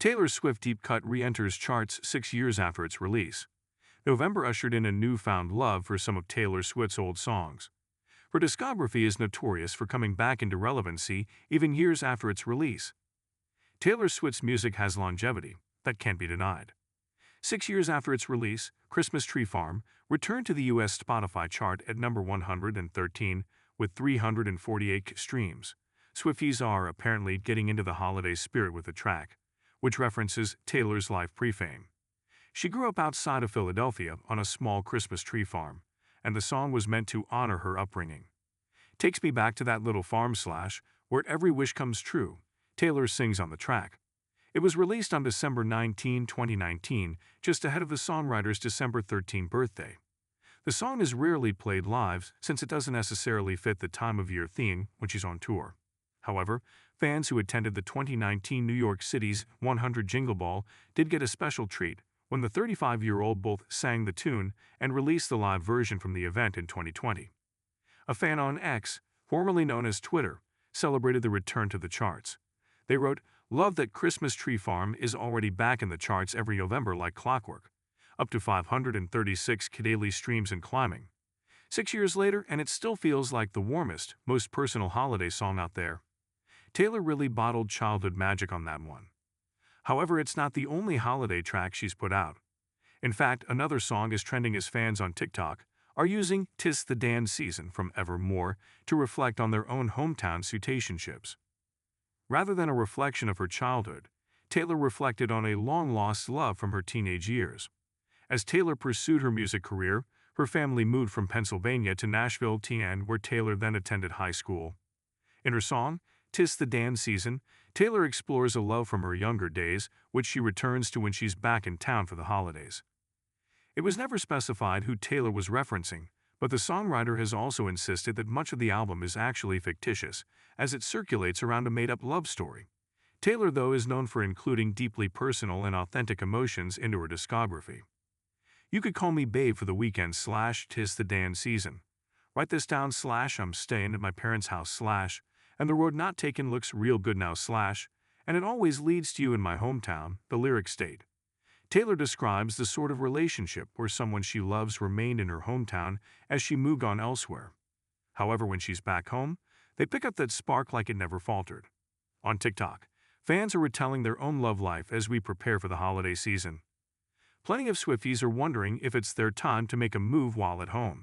Taylor Swift Deep Cut re-enters charts 6 years after its release. November ushered in a newfound love for some of Taylor Swift's old songs. Her discography is notorious for coming back into relevancy even years after its release. Taylor Swift's music has longevity that can't be denied. 6 years after its release, Christmas Tree Farm returned to the US Spotify chart at number 113 with 348 streams. Swifties are apparently getting into the holiday spirit with the track, which references Taylor's life pre-fame. She grew up outside of Philadelphia on a small Christmas tree farm, and the song was meant to honor her upbringing. "Takes me back to that little farm / where every wish comes true," Taylor sings on the track. It was released on December 19, 2019, just ahead of the songwriter's December 13 birthday. The song is rarely played live since it doesn't necessarily fit the time-of-year theme when she's on tour. However, fans who attended the 2019 New York City's 100 Jingle Ball did get a special treat when the 35-year-old both sang the tune and released the live version from the event in 2020. A fan on X, formerly known as Twitter, celebrated the return to the charts. They wrote, "Love that Christmas Tree Farm is already back in the charts every November like clockwork. Up to 536 daily streams and climbing. 6 years later, and it still feels like the warmest, most personal holiday song out there." Taylor really bottled childhood magic on that one. However, it's not the only holiday track she's put out. In fact, another song is trending as fans on TikTok are using "'Tis the Dan Season" from Evermore to reflect on their own hometown situationships. Rather than a reflection of her childhood, Taylor reflected on a long-lost love from her teenage years. As Taylor pursued her music career, her family moved from Pennsylvania to Nashville, TN, where Taylor then attended high school. In her song, "'Tis the Dan Season," Taylor explores a love from her younger days, which she returns to when she's back in town for the holidays. It was never specified who Taylor was referencing, but the songwriter has also insisted that much of the album is actually fictitious, as it circulates around a made-up love story. Taylor, though, is known for including deeply personal and authentic emotions into her discography. "You could call me babe for the weekend / 'tis the Dan season. Write this down / I'm staying at my parents' house / and the road not taken looks real good now / and it always leads to you in my hometown," the lyrics state. Taylor describes the sort of relationship where someone she loves remained in her hometown as she moved on elsewhere. However, when she's back home, they pick up that spark like it never faltered. On TikTok, fans are retelling their own love life as we prepare for the holiday season. Plenty of Swifties are wondering if it's their time to make a move while at home.